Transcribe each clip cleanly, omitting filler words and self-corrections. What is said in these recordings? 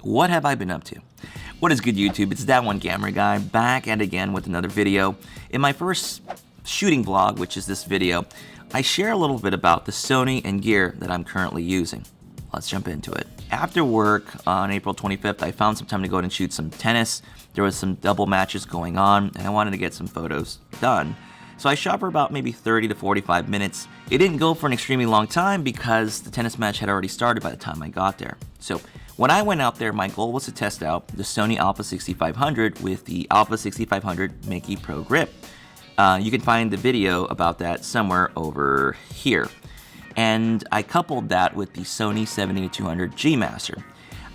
What have I been up to? What is good, YouTube? It's that one camera guy back at again with another video. In my first shooting vlog, which is this video, I share a little bit about the Sony and gear that I'm currently using. Let's jump into it. After work on April 25th, I found some time to go out and shoot some tennis. There was some double matches going on, and I wanted to get some photos done. So I shot for about maybe 30 to 45 minutes. It didn't go for an extremely long time because the tennis match had already started by the time I got there. So when I went out there, my goal was to test out the Sony a6500 with the a6500 Meike Pro Grip. You can find the video about that somewhere over here. And I coupled that with the Sony 70-200 Gmaster.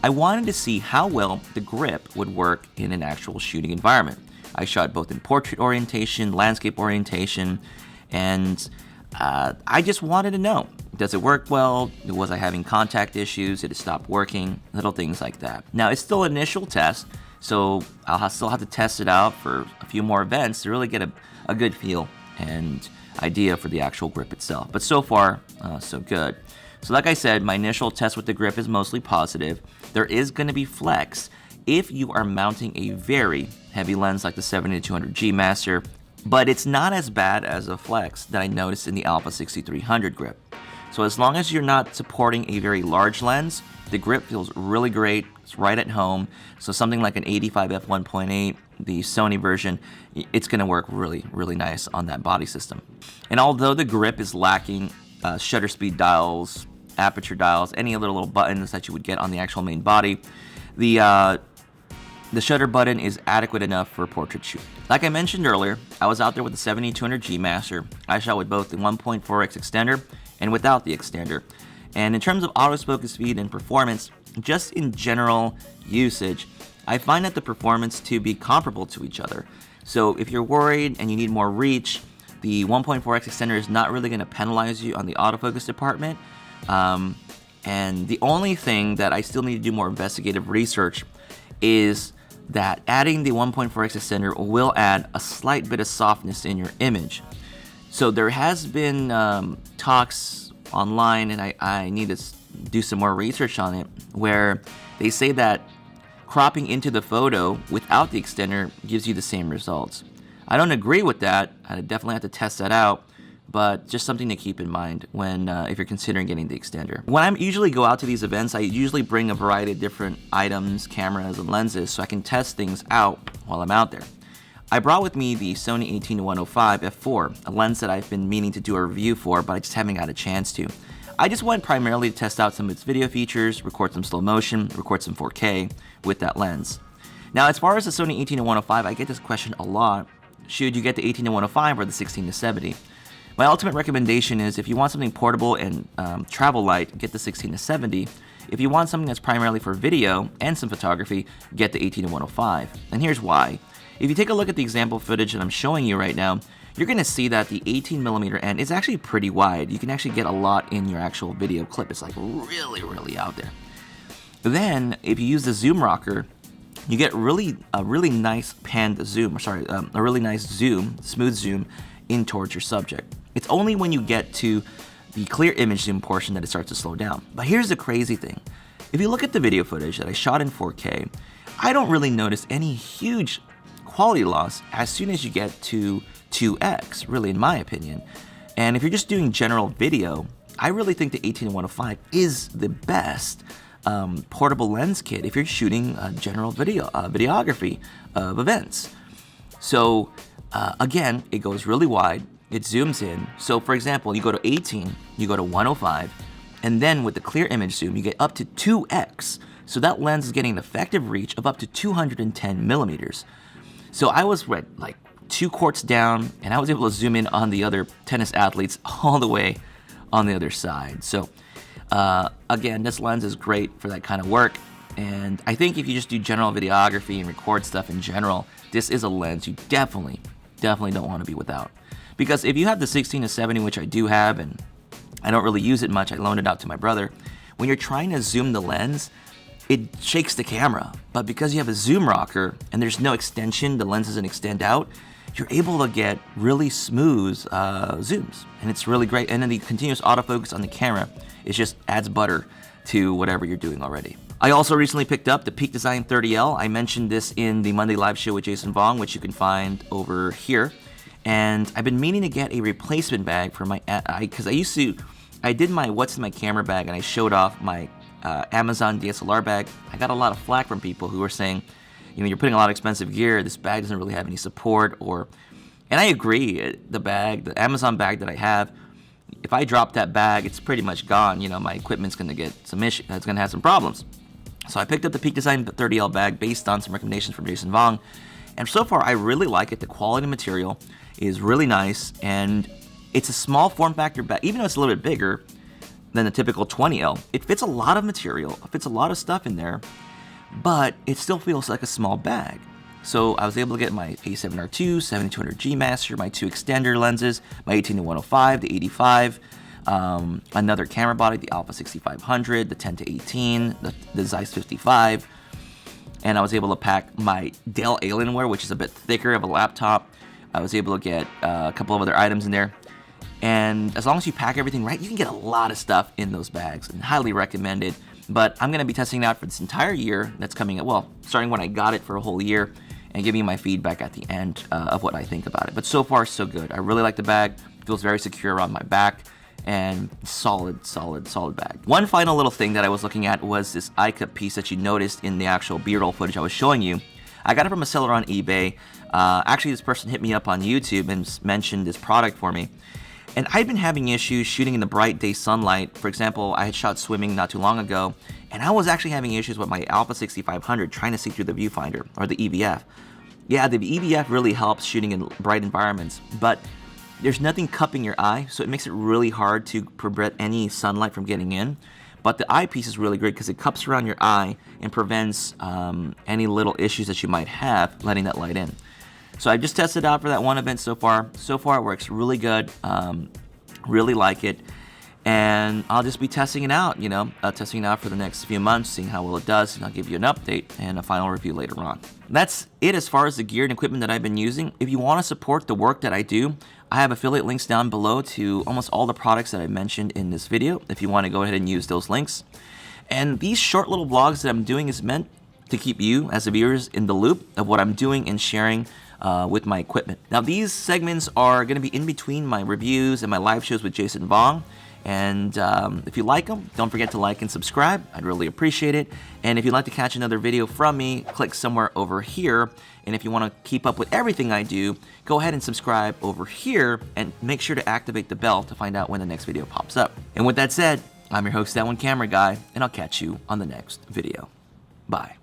I wanted to see how well the grip would work in an actual shooting environment. I shot both in portrait orientation, landscape orientation, and I just wanted to know, does it work well? Was I having contact issues? Did it stop working? Little things like that. Now, it's still an initial test, so I'll still have to test it out for a few more events to really get a good feel and idea for the actual grip itself. But so far, so good. So like I said, my initial test with the grip is mostly positive. There is going to be flex if you are mounting a very heavy lens like the 70-200 Gmaster, but it's not as bad as a flex that I noticed in the a6300 grip. So as long as you're not supporting a very large lens, the grip feels really great. It's right at home. So something like an 85 f1.8, the Sony version, it's going to work really, really nice on that body system. And although the grip is lacking shutter speed dials, aperture dials, any of the little buttons that you would get on the actual main body, the shutter button is adequate enough for a portrait shoot. Like I mentioned earlier, I was out there with the 70-200 Gmaster. I shot with both the 1.4x extender and without the extender. And in terms of autofocus speed and performance, just in general usage, I find that the performance to be comparable to each other. So if you're worried and you need more reach, the 1.4x extender is not really going to penalize you on the autofocus department. And the only thing that I still need to do more investigative research is that adding the 1.4x extender will add a slight bit of softness in your image. So there has been talks online, and I need to do some more research on it, where they say that cropping into the photo without the extender gives you the same results. I don't agree with that. I definitely have to test that out, but just something to keep in mind when if you're considering getting the extender. When I usually go out to these events, I usually bring a variety of different items, cameras, and lenses so I can test things out while I'm out there. I brought with me the Sony 18-105 f4, a lens that I've been meaning to do a review for, but I just haven't got a chance to. I just went primarily to test out some of its video features, record some slow motion, record some 4K with that lens. Now, as far as the Sony 18-105, I get this question a lot. Should you get the 18-105 or the 16-70? My ultimate recommendation is if you want something portable and travel light, get the 16-70. If you want something that's primarily for video and some photography, get the 18-105. And here's why. If you take a look at the example footage that I'm showing you right now, you're going to see that the 18mm end is actually pretty wide. You can actually get a lot in your actual video clip. It's like really, really out there. Then, if you use the zoom rocker, you get a really nice panned zoom, a really nice zoom, smooth zoom in towards your subject. It's only when you get to the clear image zoom portion that it starts to slow down. But here's the crazy thing. If you look at the video footage that I shot in 4K, I don't really notice any huge quality loss as soon as you get to 2x, really, in my opinion. And if you're just doing general video, I really think the 18-105 is the best portable lens kit if you're shooting general videography of events. So again, it goes really wide, it zooms in. So for example, you go to 18, you go to 105, and then with the clear image zoom, you get up to 2x. So that lens is getting an effective reach of up to 210 millimeters. So I was like 2 courts down, and I was able to zoom in on the other tennis athletes all the way on the other side. So again, this lens is great for that kind of work. And I think if you just do general videography and record stuff in general, this is a lens you definitely don't want to be without. Because if you have the 16-70, which I do have, and I don't really use it much, I loaned it out to my brother, when you're trying to zoom the lens, it shakes the camera. But because you have a zoom rocker and there's no extension, the lens doesn't extend out, you're able to get really smooth zooms. And it's really great. And then the continuous autofocus on the camera, it just adds butter to whatever you're doing already. I also recently picked up the Peak Design 30L. I mentioned this in the Monday live show with Jason Vong, which you can find over here. And I've been meaning to get a replacement bag for my, because I did my what's in my camera bag and I showed off my Amazon DSLR bag. I got a lot of flack from people who were saying, you know, you're putting a lot of expensive gear, this bag doesn't really have any support, and I agree, the Amazon bag that I have, if I drop that bag, it's pretty much gone. You know, my equipment's gonna get some issues, it's gonna have some problems. So I picked up the Peak Design 30L bag based on some recommendations from Jason Vong, and so far I really like it. The quality material is really nice, and it's a small form factor bag, even though it's a little bit bigger than the typical 20L. It fits a lot of material, it fits a lot of stuff in there, but it still feels like a small bag. So I was able to get my A7R2, 7200 Gmaster, my 2 extender lenses, my 18-105, the 85, another camera body, the Alpha 6500, the 10-18, the Zeiss 55, and I was able to pack my Dell Alienware, which is a bit thicker of a laptop. I was able to get a couple of other items in there. And as long as you pack everything right, you can get a lot of stuff in those bags, and highly recommend it. But I'm going to be testing it out for this entire year that's coming up, well, starting when I got it for a whole year, and giving you my feedback at the end of what I think about it. But so far, so good. I really like the bag. It feels very secure around my back, and solid bag. One final little thing that I was looking at was this eye cup piece that you noticed in the actual B-roll footage I was showing you. I got it from a seller on eBay. Actually, this person hit me up on YouTube and mentioned this product for me. And I've been having issues shooting in the bright day sunlight. For example, I had shot swimming not too long ago, and I was actually having issues with my Alpha 6500 trying to see through the viewfinder, or the EVF. Yeah, the EVF really helps shooting in bright environments, but there's nothing cupping your eye, so it makes it really hard to prevent any sunlight from getting in. But the eyepiece is really great because it cups around your eye and prevents any little issues that you might have letting that light in. So I just tested it out for that one event so far. So far it works really good, really like it. And I'll just be testing it out, testing it out for the next few months, seeing how well it does, and I'll give you an update and a final review later on. That's it as far as the gear and equipment that I've been using. If you want to support the work that I do, I have affiliate links down below to almost all the products that I mentioned in this video, if you want to go ahead and use those links. And these short little vlogs that I'm doing is meant to keep you, as the viewers, in the loop of what I'm doing and sharing with my equipment. Now, these segments are going to be in between my reviews and my live shows with Jason Vong. And if you like them, don't forget to like and subscribe. I'd really appreciate it. And if you'd like to catch another video from me, click somewhere over here. And if you want to keep up with everything I do, go ahead and subscribe over here and make sure to activate the bell to find out when the next video pops up. And with that said, I'm your host, That One Camera Guy, and I'll catch you on the next video. Bye.